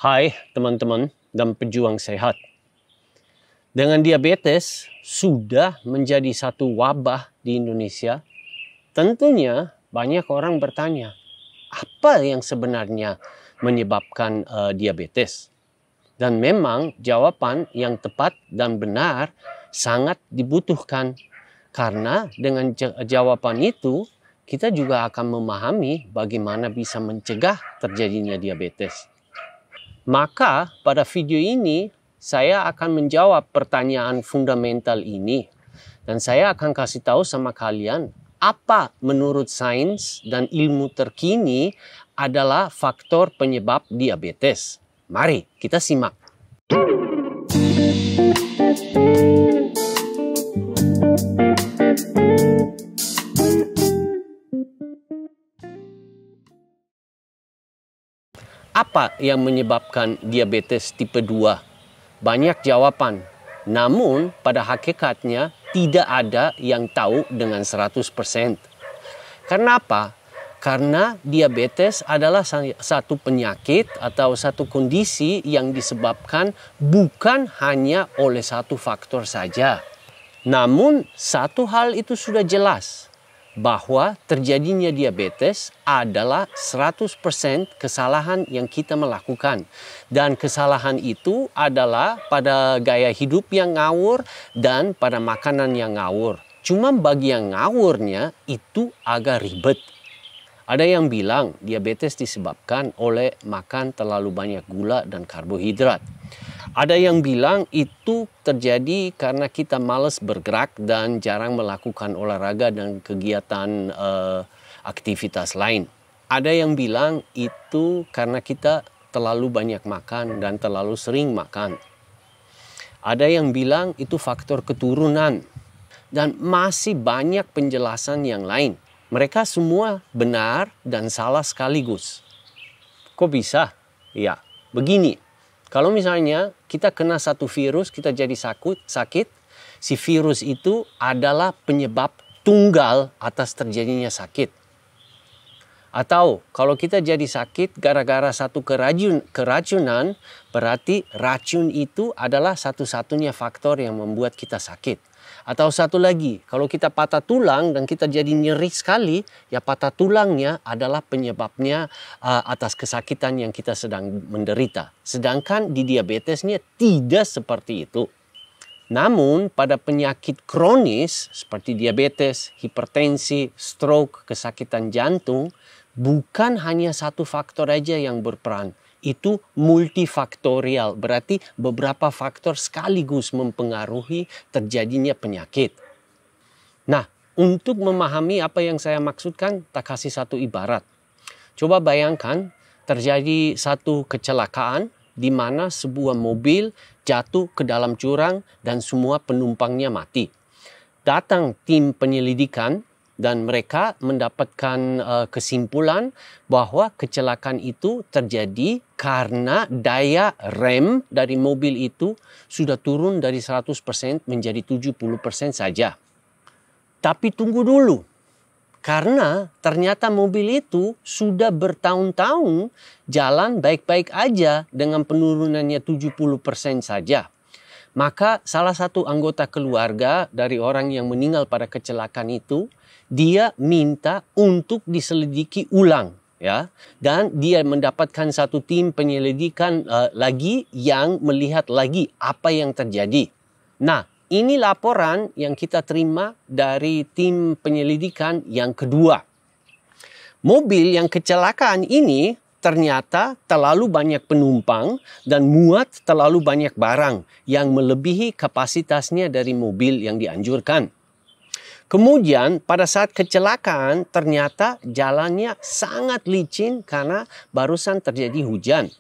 Hai teman-teman dan pejuang sehat. Dengan diabetes sudah menjadi satu wabah di Indonesia, tentunya banyak orang bertanya, apa yang sebenarnya menyebabkan diabetes? Dan memang jawaban yang tepat dan benar sangat dibutuhkan. Karena dengan jawaban itu, kita juga akan memahami bagaimana bisa mencegah terjadinya diabetes. Maka pada video ini saya akan menjawab pertanyaan fundamental ini. Dan saya akan kasih tahu sama kalian apa menurut sains dan ilmu terkini adalah faktor penyebab diabetes. Mari kita simak. Apa yang menyebabkan diabetes tipe 2? Banyak jawaban, namun pada hakikatnya tidak ada yang tahu dengan 100%. Kenapa? Karena diabetes adalah satu penyakit atau satu kondisi yang disebabkan bukan hanya oleh satu faktor saja. Namun satu hal itu sudah jelas, bahwa terjadinya diabetes adalah 100% kesalahan yang kita melakukan. Dan kesalahan itu adalah pada gaya hidup yang ngawur dan pada makanan yang ngawur. Cuma bagi yang ngawurnya itu agak ribet. Ada yang bilang diabetes disebabkan oleh makan terlalu banyak gula dan karbohidrat. Ada yang bilang itu terjadi karena kita malas bergerak dan jarang melakukan olahraga dan kegiatan aktivitas lain. Ada yang bilang itu karena kita terlalu banyak makan dan terlalu sering makan. Ada yang bilang itu faktor keturunan. Dan masih banyak penjelasan yang lain. Mereka semua benar dan salah sekaligus. Kok bisa? Ya, begini. Kalau misalnya kita kena satu virus, kita jadi sakit, si virus itu adalah penyebab tunggal atas terjadinya sakit. Atau kalau kita jadi sakit gara-gara satu keracunan, berarti racun itu adalah satu-satunya faktor yang membuat kita sakit. Atau satu lagi, kalau kita patah tulang dan kita jadi nyeri sekali, ya patah tulangnya adalah penyebabnya atas kesakitan yang kita sedang menderita. Sedangkan di diabetesnya tidak seperti itu. Namun pada penyakit kronis seperti diabetes, hipertensi, stroke, kesakitan jantung, bukan hanya satu faktor aja yang berperan. Itu multifaktorial, berarti beberapa faktor sekaligus mempengaruhi terjadinya penyakit. Nah, untuk memahami apa yang saya maksudkan, tak kasih satu ibarat. Coba bayangkan terjadi satu kecelakaan di mana sebuah mobil jatuh ke dalam jurang dan semua penumpangnya mati. Datang tim penyelidikan dan mereka mendapatkan kesimpulan bahwa kecelakaan itu terjadi karena daya rem dari mobil itu sudah turun dari 100% menjadi 70% saja. Tapi tunggu dulu, karena ternyata mobil itu sudah bertahun-tahun jalan baik-baik aja dengan penurunannya 70% saja. Maka salah satu anggota keluarga dari orang yang meninggal pada kecelakaan itu, dia minta untuk diselidiki ulang, ya, dan dia mendapatkan satu tim penyelidikan lagi yang melihat lagi apa yang terjadi. Nah, ini laporan yang kita terima dari tim penyelidikan yang kedua. Mobil yang kecelakaan ini ternyata terlalu banyak penumpang dan muat terlalu banyak barang yang melebihi kapasitasnya dari mobil yang dianjurkan. Kemudian pada saat kecelakaan ternyata jalannya sangat licin karena barusan terjadi hujan.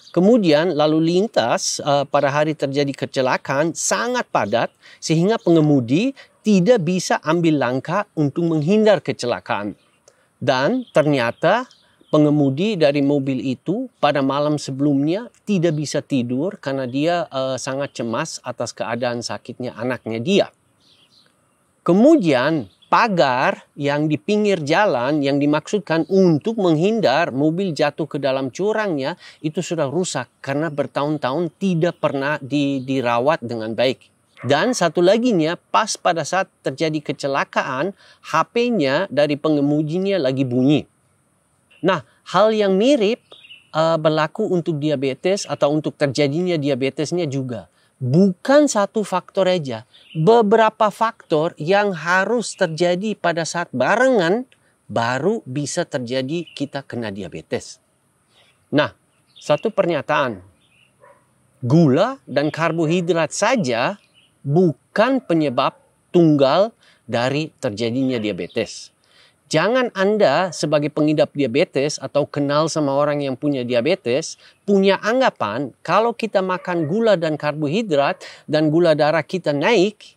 Kemudian lalu lintas pada hari terjadi kecelakaan sangat padat sehingga pengemudi tidak bisa ambil langkah untuk menghindar kecelakaan. Dan ternyata pengemudi dari mobil itu pada malam sebelumnya tidak bisa tidur karena dia sangat cemas atas keadaan sakitnya anaknya dia. Kemudian pagar yang di pinggir jalan yang dimaksudkan untuk menghindar mobil jatuh ke dalam jurangnya itu sudah rusak karena bertahun-tahun tidak pernah dirawat dengan baik. Dan satu laginya, pas pada saat terjadi kecelakaan, HP-nya dari pengemudinya lagi bunyi. Nah, hal yang mirip berlaku untuk diabetes atau untuk terjadinya diabetesnya juga. Bukan satu faktor aja, beberapa faktor yang harus terjadi pada saat barengan baru bisa terjadi kita kena diabetes. Nah, satu pernyataan, gula dan karbohidrat saja bukan penyebab tunggal dari terjadinya diabetes. Jangan Anda sebagai pengidap diabetes atau kenal sama orang yang punya diabetes punya anggapan kalau kita makan gula dan karbohidrat dan gula darah kita naik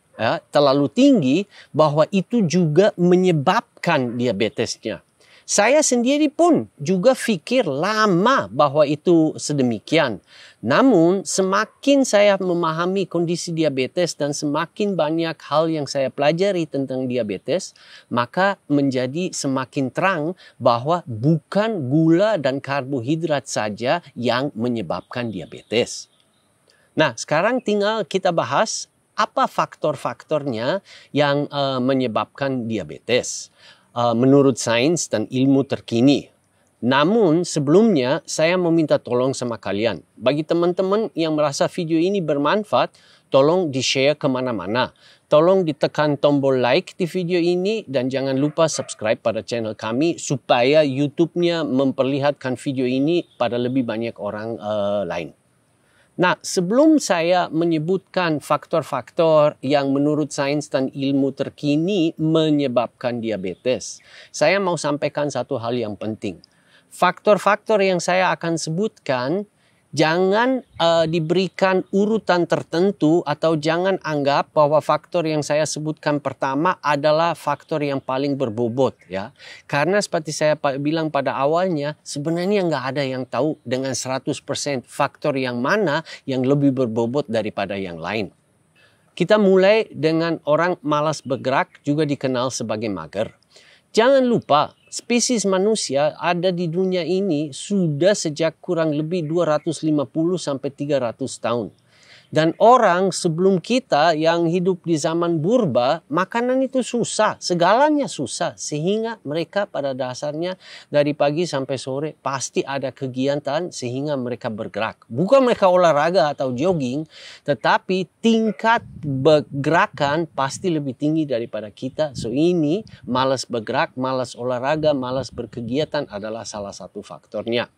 terlalu tinggi bahwa itu juga menyebabkan diabetesnya. Saya sendiri pun juga pikir lama bahwa itu sedemikian. Namun semakin saya memahami kondisi diabetes dan semakin banyak hal yang saya pelajari tentang diabetes, maka menjadi semakin terang bahwa bukan gula dan karbohidrat saja yang menyebabkan diabetes. Nah, sekarang tinggal kita bahas apa faktor-faktornya yang menyebabkan diabetes menurut sains dan ilmu terkini. Namun sebelumnya saya meminta tolong sama kalian. Bagi teman-teman yang merasa video ini bermanfaat, tolong di-share kemana-mana. Tolong ditekan tombol like di video ini dan jangan lupa subscribe pada channel kami supaya YouTube-nya memperlihatkan video ini pada lebih banyak orang lain. Nah, sebelum saya menyebutkan faktor-faktor yang menurut sains dan ilmu terkini menyebabkan diabetes, saya mau sampaikan satu hal yang penting. Faktor-faktor yang saya akan sebutkan jangan diberikan urutan tertentu atau jangan anggap bahwa faktor yang saya sebutkan pertama adalah faktor yang paling berbobot ya. Karena seperti saya bilang pada awalnya sebenarnya nggak ada yang tahu dengan 100% faktor yang mana yang lebih berbobot daripada yang lain. Kita mulai dengan orang malas bergerak juga dikenal sebagai mager. Jangan lupa, spesies manusia ada di dunia ini sudah sejak kurang lebih 250 sampai 300 tahun. Dan orang sebelum kita yang hidup di zaman purba, makanan itu susah, segalanya susah. Sehingga mereka pada dasarnya dari pagi sampai sore pasti ada kegiatan sehingga mereka bergerak. Bukan mereka olahraga atau jogging, tetapi tingkat bergerakan pasti lebih tinggi daripada kita. So ini malas bergerak, malas olahraga, malas berkegiatan adalah salah satu faktornya.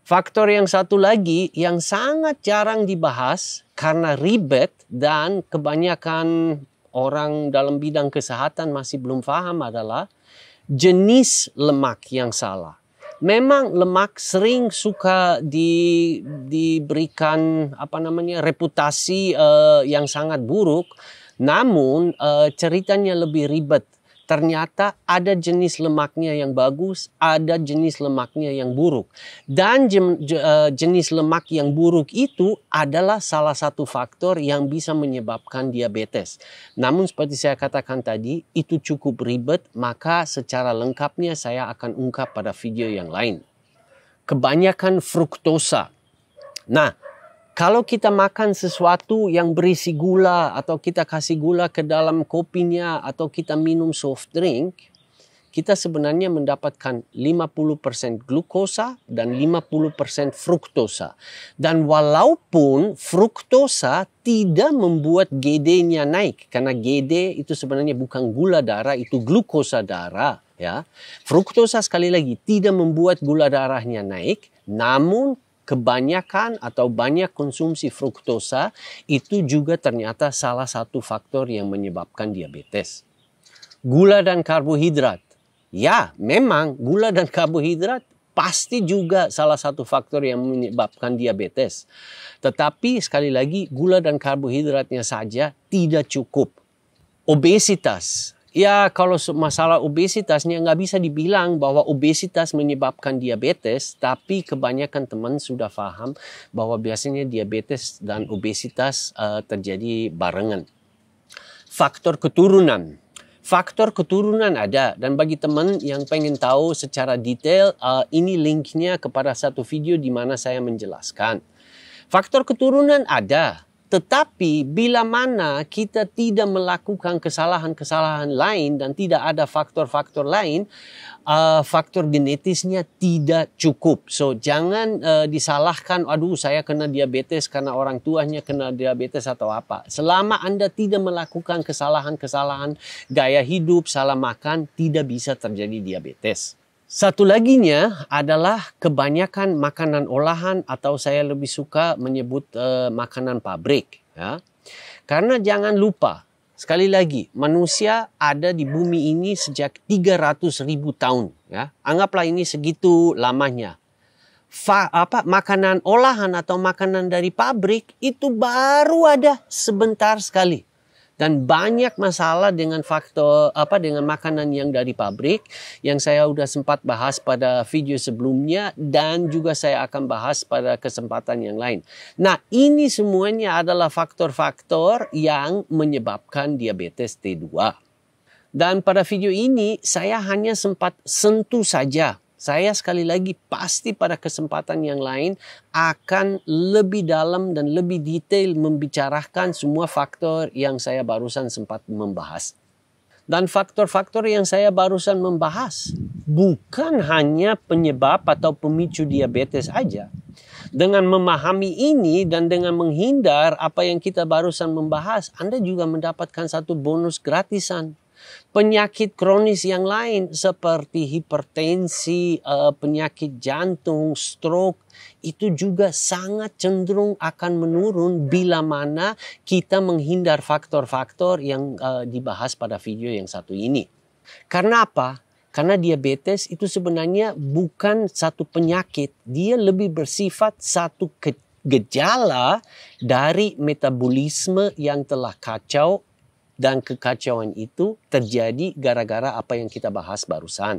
Faktor yang satu lagi yang sangat jarang dibahas karena ribet dan kebanyakan orang dalam bidang kesehatan masih belum paham adalah jenis lemak yang salah. Memang lemak sering suka diberikan reputasi yang sangat buruk, namun ceritanya lebih ribet. Ternyata ada jenis lemaknya yang bagus, ada jenis lemaknya yang buruk. Dan jenis lemak yang buruk itu adalah salah satu faktor yang bisa menyebabkan diabetes. Namun seperti saya katakan tadi, itu cukup ribet, maka secara lengkapnya saya akan ungkap pada video yang lain. Kebanyakan fruktosa. Nah, kalau kita makan sesuatu yang berisi gula atau kita kasih gula ke dalam kopinya atau kita minum soft drink, kita sebenarnya mendapatkan 50% glukosa dan 50% fruktosa. Dan walaupun fruktosa tidak membuat GD-nya naik, karena GD itu sebenarnya bukan gula darah, itu glukosa darah. Ya. Fruktosa sekali lagi tidak membuat gula darahnya naik, namun kebanyakan atau banyak konsumsi fruktosa itu juga ternyata salah satu faktor yang menyebabkan diabetes. Gula dan karbohidrat. Ya, memang gula dan karbohidrat pasti juga salah satu faktor yang menyebabkan diabetes. Tetapi sekali lagi gula dan karbohidratnya saja tidak cukup. Obesitas. Ya, kalau masalah obesitasnya nggak bisa dibilang bahwa obesitas menyebabkan diabetes, tapi kebanyakan teman sudah paham bahwa biasanya diabetes dan obesitas terjadi barengan. Faktor keturunan. Faktor keturunan ada, dan bagi teman yang pengen tahu secara detail, ini linknya kepada satu video di mana saya menjelaskan. Faktor keturunan ada, tetapi bila mana kita tidak melakukan kesalahan-kesalahan lain dan tidak ada faktor-faktor lain, faktor genetisnya tidak cukup. So jangan disalahkan, aduh saya kena diabetes karena orang tuanya kena diabetes atau apa. Selama Anda tidak melakukan kesalahan-kesalahan gaya hidup, salah makan, tidak bisa terjadi diabetes. Satu laginya adalah kebanyakan makanan olahan, atau saya lebih suka menyebut makanan pabrik. Ya. Karena jangan lupa, sekali lagi, manusia ada di bumi ini sejak 300.000 tahun. Ya. Anggaplah ini segitu lamanya. Makanan olahan atau makanan dari pabrik itu baru ada sebentar sekali. Dan banyak masalah dengan dengan makanan yang dari pabrik yang saya sudah sempat bahas pada video sebelumnya, dan juga saya akan bahas pada kesempatan yang lain. Nah, ini semuanya adalah faktor-faktor yang menyebabkan diabetes T2. Dan pada video ini saya hanya sempat sentuh saja. Saya sekali lagi pasti pada kesempatan yang lain akan lebih dalam dan lebih detail membicarakan semua faktor yang saya barusan sempat membahas. Dan faktor-faktor yang saya barusan membahas bukan hanya penyebab atau pemicu diabetes saja. Dengan memahami ini dan dengan menghindar apa yang kita barusan membahas, Anda juga mendapatkan satu bonus gratisan. Penyakit kronis yang lain seperti hipertensi, penyakit jantung, stroke, itu juga sangat cenderung akan menurun bila mana kita menghindar faktor-faktor yang dibahas pada video yang satu ini. Karena apa? Karena diabetes itu sebenarnya bukan satu penyakit, dia lebih bersifat satu gejala dari metabolisme yang telah kacau. Dan kekacauan itu terjadi gara-gara apa yang kita bahas barusan.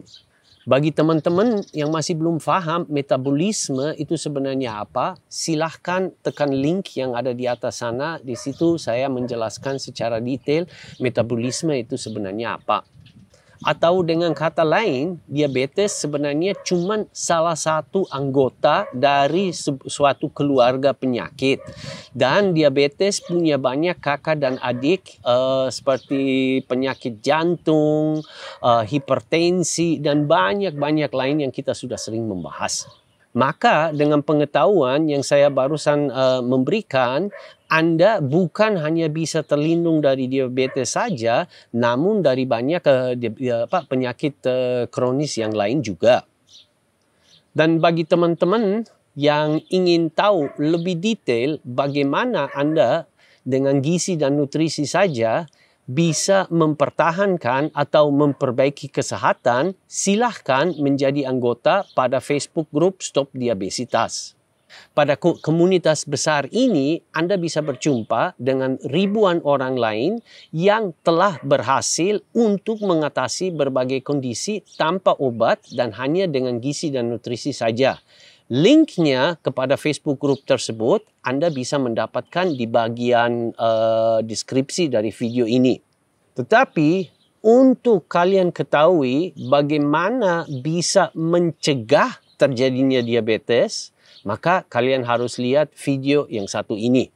Bagi teman-teman yang masih belum paham metabolisme itu sebenarnya apa, silahkan tekan link yang ada di atas sana. Di situ saya menjelaskan secara detail metabolisme itu sebenarnya apa. Atau dengan kata lain, diabetes sebenarnya cuma salah satu anggota dari suatu keluarga penyakit. Dan diabetes punya banyak kakak dan adik seperti penyakit jantung, hipertensi, dan banyak-banyak lain yang kita sudah sering membahas. Maka dengan pengetahuan yang saya barusan memberikan, Anda bukan hanya bisa terlindung dari diabetes saja, namun dari banyak penyakit kronis yang lain juga. Dan bagi teman-teman yang ingin tahu lebih detail bagaimana Anda dengan gizi dan nutrisi saja bisa mempertahankan atau memperbaiki kesehatan, silahkan menjadi anggota pada Facebook Group Stop Diabesitas. Pada komunitas besar ini, Anda bisa berjumpa dengan ribuan orang lain yang telah berhasil untuk mengatasi berbagai kondisi tanpa obat dan hanya dengan gizi dan nutrisi saja. Linknya kepada Facebook group tersebut Anda bisa mendapatkan di bagian deskripsi dari video ini. Tetapi untuk kalian ketahui bagaimana bisa mencegah terjadinya diabetes, maka kalian harus lihat video yang satu ini.